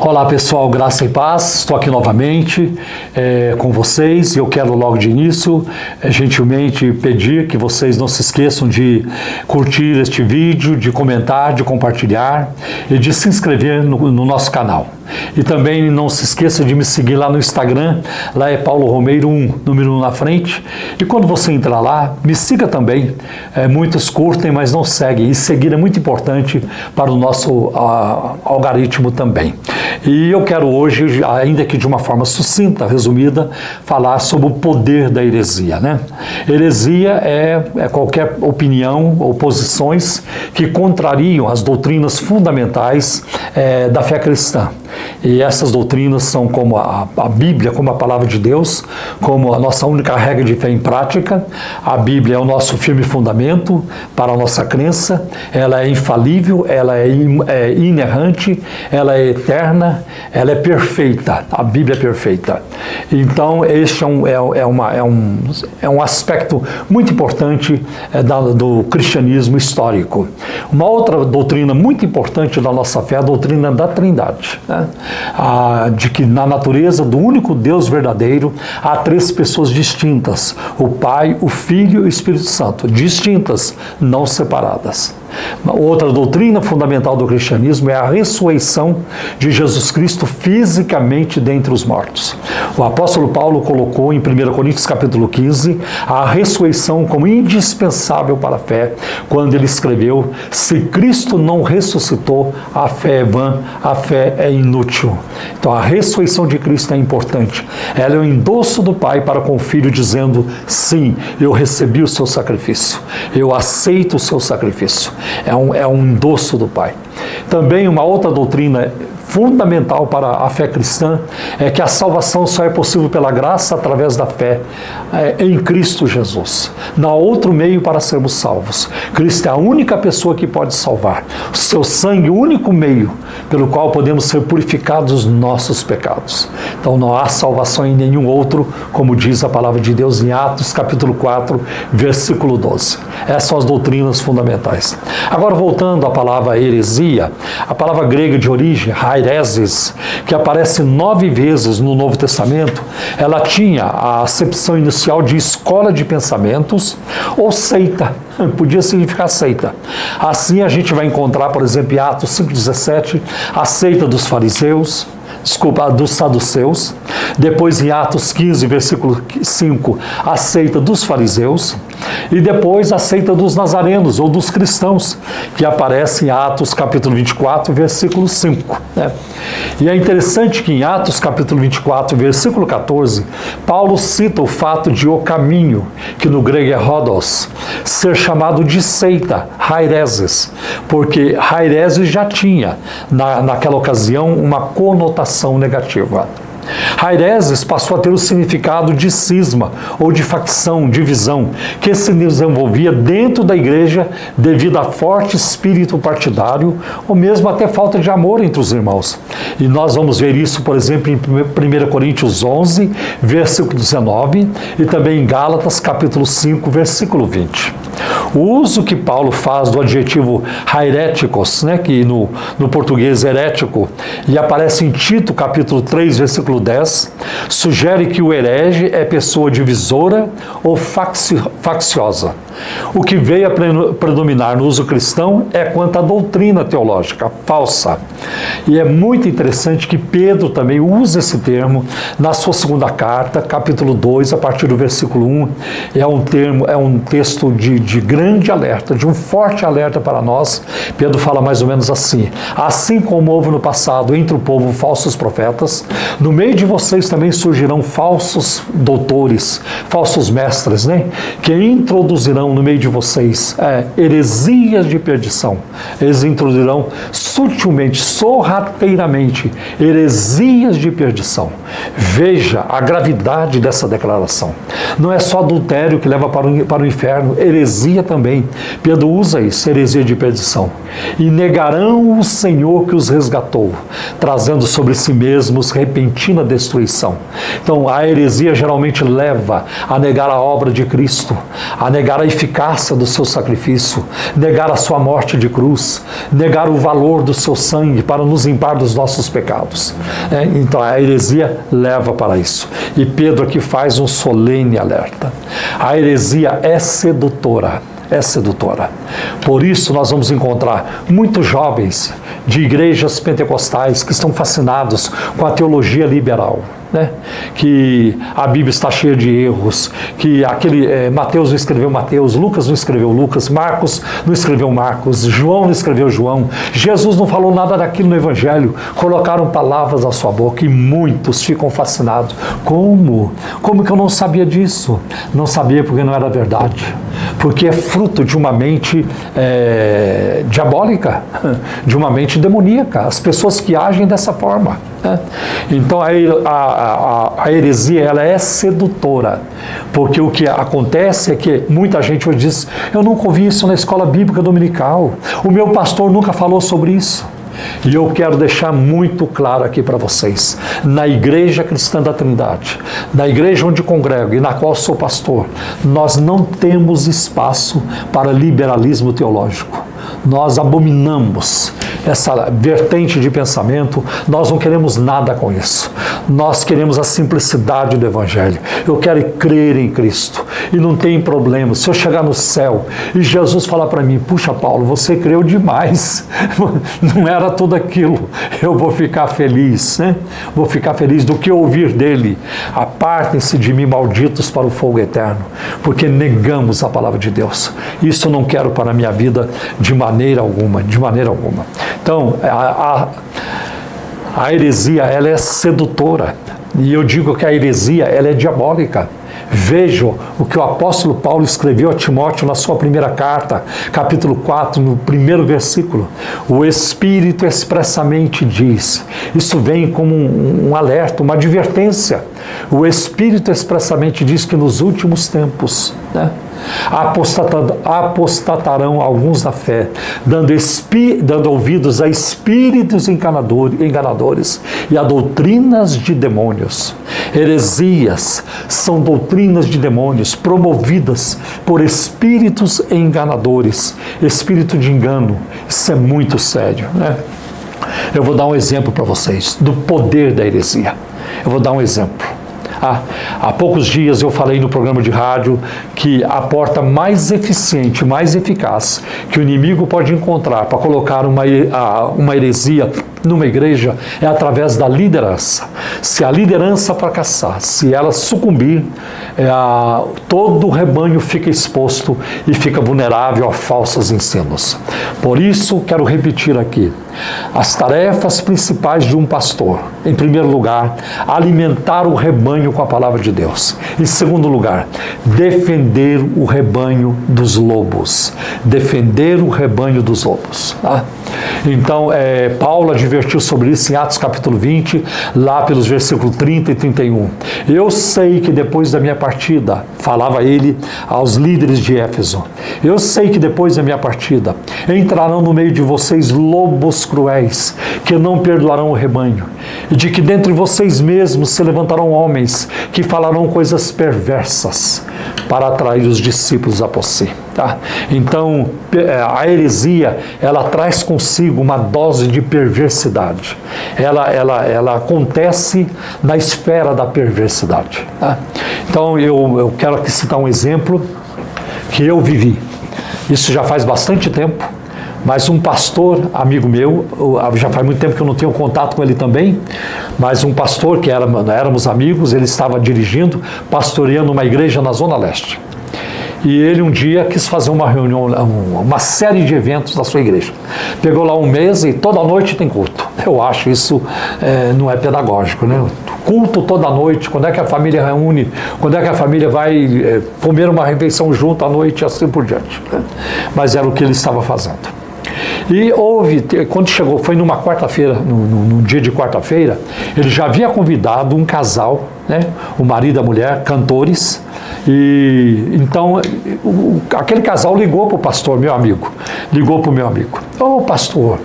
Olá pessoal, graça e paz, estou aqui novamente com vocês e eu quero logo de início gentilmente pedir que vocês não se esqueçam de curtir este vídeo, de comentar, de compartilhar e de se inscrever no nosso canal. E também não se esqueça de me seguir lá no Instagram, lá é Paulo Romeiro 1, número 1 na frente. E quando você entrar lá, me siga também. Muitos curtem, mas não seguem. E seguir é muito importante para o nosso algoritmo também. E eu quero hoje, ainda que de uma forma sucinta, resumida, falar sobre o poder da heresia, né? Heresia é qualquer opinião ou posições que contrariam as doutrinas fundamentais da fé cristã. E essas doutrinas são como a Bíblia, como a palavra de Deus, como a nossa única regra de fé em prática. A Bíblia é o nosso firme fundamento para a nossa crença, ela é infalível, ela é inerrante, ela é eterna, ela é perfeita, a Bíblia é perfeita. Então este é um aspecto muito importante do cristianismo histórico. Uma outra doutrina muito importante da nossa fé é a doutrina da Trindade, né? De que na natureza do único Deus verdadeiro há três pessoas distintas: o Pai, o Filho e o Espírito Santo, distintas, não separadas. Outra doutrina fundamental do cristianismo é a ressurreição de Jesus Cristo fisicamente dentre os mortos. O apóstolo Paulo colocou em 1 Coríntios capítulo 15 a ressurreição como indispensável para a fé, quando ele escreveu: se Cristo não ressuscitou, a fé é vã, a fé é inútil. Então a ressurreição de Cristo é importante. Ela é o endosso do Pai para com o Filho, dizendo: sim, eu recebi o seu sacrifício, eu aceito o seu sacrifício. É um endosso do Pai. Também uma outra doutrina fundamental para a fé cristã é que a salvação só é possível pela graça através da fé em Cristo Jesus. Não há outro meio para sermos salvos. Cristo é a única pessoa que pode salvar. O seu sangue, o único meio pelo qual podemos ser purificados dos nossos pecados. Então não há salvação em nenhum outro, como diz a palavra de Deus em Atos capítulo 4, versículo 12. Essas são as doutrinas fundamentais. Agora voltando à palavra heresia, a palavra grega de origem, Haireses, que aparece 9 vezes no Novo Testamento, ela tinha a acepção inicial de escola de pensamentos ou seita. Podia significar seita. Assim a gente vai encontrar, por exemplo, em Atos 5,17, a seita dos fariseus, dos saduceus. Depois em Atos 15, versículo 5, a seita dos fariseus. E depois a seita dos nazarenos, ou dos cristãos, que aparece em Atos capítulo 24, versículo 5. Né? E é interessante que em Atos capítulo 24, versículo 14, Paulo cita o fato de o caminho, que no grego é Rhodos, ser chamado de seita, Haireses, porque Haireses já tinha, naquela ocasião, uma conotação negativa. Haireses passou a ter o significado de cisma ou de facção, divisão, que se desenvolvia dentro da igreja devido a forte espírito partidário ou mesmo até falta de amor entre os irmãos. E nós vamos ver isso, por exemplo, em 1 Coríntios 11, versículo 19 e também em Gálatas, capítulo 5, versículo 20. O uso que Paulo faz do adjetivo hairéticos, né, que no português herético, e aparece em Tito, capítulo 3, versículo 10, sugere que o herege é pessoa divisora ou facciosa. O que veio a predominar no uso cristão é quanto à doutrina teológica falsa. E é muito interessante que Pedro também usa esse termo na sua segunda carta, capítulo 2, a partir do versículo 1. É um texto de grande alerta, de um forte alerta para nós. Pedro fala mais ou menos assim: assim como houve no passado entre o povo falsos profetas, no meio de vocês também surgirão falsos doutores, falsos mestres, né? Que introduzirão no meio de vocês heresias de perdição. Eles introduzirão sutilmente, sorrateiramente, heresias de perdição. Veja a gravidade dessa declaração. Não é só adultério que leva para o inferno, heresia também. Pedro usa isso, heresia de perdição. E negarão o Senhor que os resgatou, trazendo sobre si mesmos repentina destruição. Então a heresia geralmente leva a negar a obra de Cristo, a negar a eficácia do seu sacrifício, negar a sua morte de cruz, negar o valor do seu sangue para nos limpar dos nossos pecados. Então a heresia leva para isso. E Pedro aqui faz um solene alerta. A heresia é sedutora. É sedutora. Por isso nós vamos encontrar muitos jovens de igrejas pentecostais que estão fascinados com a teologia liberal, né? Que a Bíblia está cheia de erros, que Mateus não escreveu Mateus, Lucas não escreveu Lucas, Marcos não escreveu Marcos, João não escreveu João, Jesus não falou nada daquilo no Evangelho, colocaram palavras à sua boca e muitos ficam fascinados. Como? Como que eu não sabia disso? Não sabia porque não era verdade, porque é fruto de uma mente diabólica, de uma mente demoníaca, as pessoas que agem dessa forma. Então a heresia ela é sedutora, porque o que acontece é que muita gente hoje diz: eu nunca ouvi isso na escola bíblica dominical, o meu pastor nunca falou sobre isso. E eu quero deixar muito claro aqui para vocês, na Igreja Cristã da Trindade, na igreja onde congrego e na qual sou pastor, nós não temos espaço para liberalismo teológico. Nós abominamos essa vertente de pensamento, nós não queremos nada com isso. Nós queremos a simplicidade do Evangelho. Eu quero crer em Cristo e não tem problema. Se eu chegar no céu e Jesus falar para mim: puxa, Paulo, você creu demais, não era tudo aquilo, eu vou ficar feliz, né? Vou ficar feliz do que ouvir dele: apartem-se de mim, malditos, para o fogo eterno, porque negamos a palavra de Deus. Isso eu não quero para a minha vida de maneira alguma, de maneira alguma. Então, a heresia, ela é sedutora, e eu digo que a heresia, ela é diabólica. Vejam o que o apóstolo Paulo escreveu a Timóteo na sua primeira carta, capítulo 4, no primeiro versículo. O Espírito expressamente diz, isso vem como um alerta, uma advertência. O Espírito expressamente diz que nos últimos tempos, né, apostatarão alguns da fé, dando ouvidos a espíritos enganadores e a doutrinas de demônios. Heresias são doutrinas de demônios promovidas por espíritos enganadores, espírito de engano. Isso é muito sério, né? Eu vou dar um exemplo para vocês do poder da heresia. Eu vou dar um exemplo. Há poucos dias eu falei no programa de rádio que a porta mais eficiente, mais eficaz que o inimigo pode encontrar para colocar uma heresia numa igreja é através da liderança. Se a liderança fracassar, se ela sucumbir, todo o rebanho fica exposto e fica vulnerável a falsos ensinos. Por isso, quero repetir aqui, as tarefas principais de um pastor: em primeiro lugar, alimentar o rebanho com a palavra de Deus. Em segundo lugar, defender o rebanho dos lobos. Defender o rebanho dos lobos. Tá? Então, Paulo advertiu sobre isso em Atos capítulo 20, lá pelos versículos 30 e 31. Eu sei que depois da minha partida, falava ele aos líderes de Éfeso, eu sei que depois da minha partida entrarão no meio de vocês lobos cruéis, que não perdoarão o rebanho, e de que dentre vocês mesmos se levantarão homens que falarão coisas perversas para atrair os discípulos após si. Tá? Então, a heresia, ela traz consigo uma dose de perversidade. Ela acontece na esfera da perversidade. Tá? Então, eu quero aqui citar um exemplo que eu vivi. Isso já faz bastante tempo, mas um pastor, amigo meu, já faz muito tempo que eu não tenho contato com ele também, mas um pastor que éramos amigos, ele estava dirigindo, pastoreando uma igreja na Zona Leste. E ele um dia quis fazer uma reunião, uma série de eventos na sua igreja. Pegou lá um mês e toda noite tem culto. Eu acho isso não é pedagógico, né? Culto toda noite, quando é que a família reúne, quando é que a família vai comer uma refeição junto à noite e assim por diante. Né? Mas era o que ele estava fazendo. E quando chegou, foi numa quarta-feira, num dia de quarta-feira, ele já havia convidado um casal né? O marido e a mulher, cantores. E então aquele casal ligou para o pastor, meu amigo, ligou para o meu amigo: ô pastor,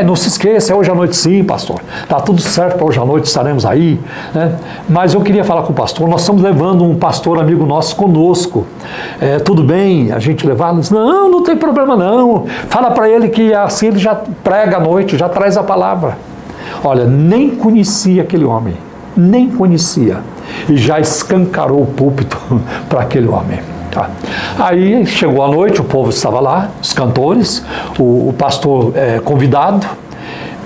não se esqueça, é hoje à noite sim, pastor, tá tudo certo para hoje à noite, estaremos aí, né? Mas eu queria falar com o pastor, nós estamos levando um pastor amigo nosso conosco, tudo bem a gente levar? Ele disse: não tem problema não, fala para ele que assim ele já prega à noite, já traz a palavra. Olha, nem conhecia aquele homem, nem conhecia, e já escancarou o púlpito para aquele homem. Tá. Aí chegou a noite, o povo estava lá, os cantores, o pastor convidado,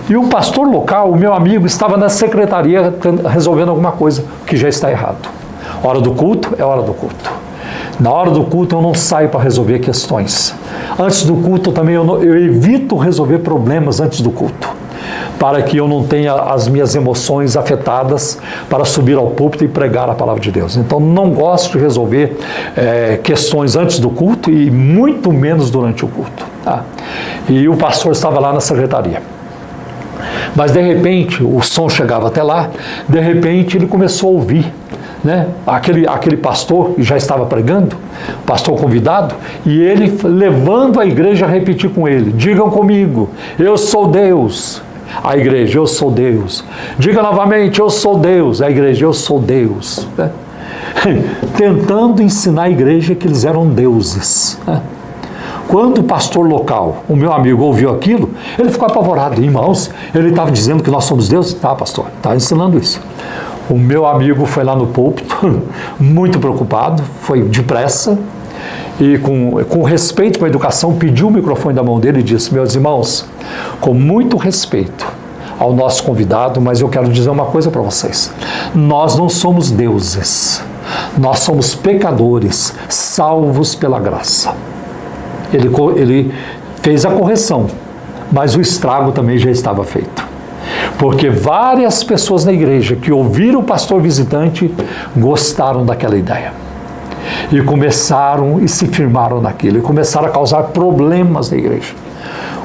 e o pastor local, o meu amigo, estava na secretaria resolvendo alguma coisa que já está errado. Hora do culto é hora do culto. Na hora do culto eu não saio para resolver questões. Antes do culto também eu evito resolver problemas antes do culto, para que eu não tenha as minhas emoções afetadas para subir ao púlpito e pregar a palavra de Deus. Então, não gosto de resolver questões antes do culto e muito menos durante o culto. Tá? E o pastor estava lá na secretaria. Mas, de repente, o som chegava até lá, de repente ele começou a ouvir, né? Aquele pastor que já estava pregando, pastor convidado, e ele levando a igreja a repetir com ele: digam comigo, eu sou Deus. A igreja: eu sou Deus. Diga novamente: eu sou Deus. A igreja: eu sou Deus. Né? Tentando ensinar a igreja que eles eram deuses. Né? Quando o pastor local, o meu amigo, ouviu aquilo, ele ficou apavorado. Irmãos, ele estava dizendo que nós somos deuses? Tá, pastor, está ensinando isso. O meu amigo foi lá no púlpito, muito preocupado, foi depressa, e com respeito com a educação, pediu o microfone da mão dele e disse: meus irmãos, com muito respeito ao nosso convidado, mas eu quero dizer uma coisa para vocês: nós não somos deuses, nós somos pecadores, salvos pela graça. Ele fez a correção, mas o estrago também já estava feito. Porque várias pessoas na igreja que ouviram o pastor visitante gostaram daquela ideia. E começaram e se firmaram naquilo, e começaram a causar problemas na igreja.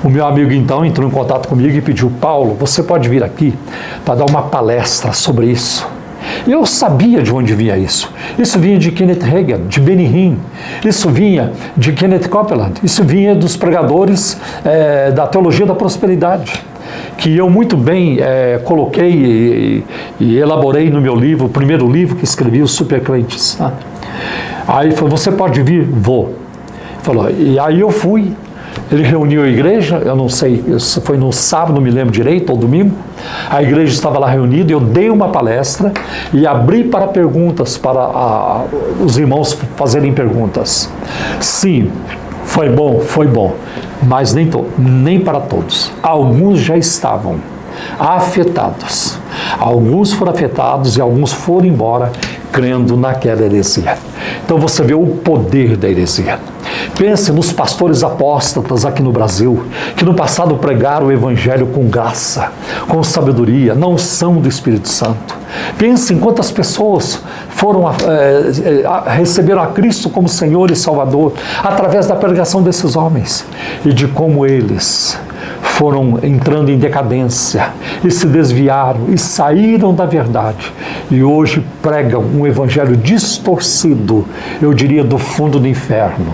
O meu amigo então entrou em contato comigo e pediu: Paulo, você pode vir aqui para dar uma palestra sobre isso? E eu sabia de onde vinha isso. Isso vinha de Kenneth Hagin, de Benny Hinn, isso vinha de Kenneth Copeland, isso vinha dos pregadores da teologia da prosperidade, que eu muito bem coloquei e elaborei no meu livro, o primeiro livro que escrevi, Os Supercrentes. Tá? Aí ele falou: você pode vir? Vou. Ele falou, e aí eu fui. Ele reuniu a igreja, eu não sei, se foi no sábado, não me lembro direito, ou domingo. A igreja estava lá reunida, eu dei uma palestra e abri para perguntas, para os irmãos fazerem perguntas. Sim, foi bom, mas nem para todos. Alguns já estavam afetados. Alguns foram afetados e alguns foram embora crendo naquela heresia. Então você vê o poder da heresia. Pense nos pastores apóstatas aqui no Brasil, que no passado pregaram o evangelho com graça, com sabedoria, na unção do Espírito Santo. Pense em quantas pessoas receberam a Cristo como Senhor e Salvador através da pregação desses homens, e de como eles foram entrando em decadência e se desviaram e saíram da verdade e hoje pregam um evangelho distorcido, eu diria do fundo do inferno.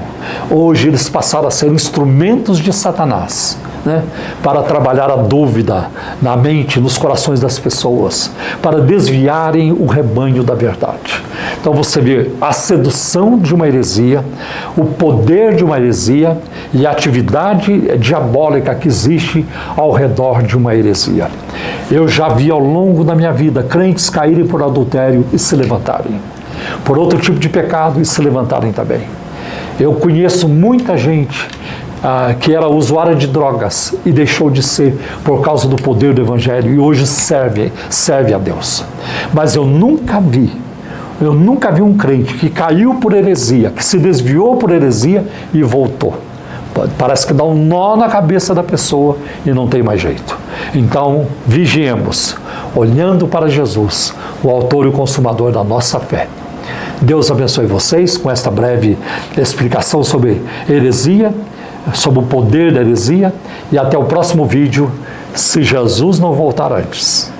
Hoje eles passaram a ser instrumentos de Satanás, né, para trabalhar a dúvida na mente, nos corações das pessoas, para desviarem o rebanho da verdade. Então você vê a sedução de uma heresia, o poder de uma heresia e a atividade diabólica que existe ao redor de uma heresia. Eu já vi ao longo da minha vida crentes caírem por adultério e se levantarem, por outro tipo de pecado e se levantarem também. Eu conheço muita gente que era usuária de drogas e deixou de ser por causa do poder do evangelho e hoje serve a Deus. Mas eu nunca vi um crente que caiu por heresia, que se desviou por heresia e voltou. Parece que dá um nó na cabeça da pessoa e não tem mais jeito. Então, vigiemos, olhando para Jesus, o autor e o consumador da nossa fé. Deus abençoe vocês com esta breve explicação sobre heresia, sobre o poder da heresia, e até o próximo vídeo, se Jesus não voltar antes.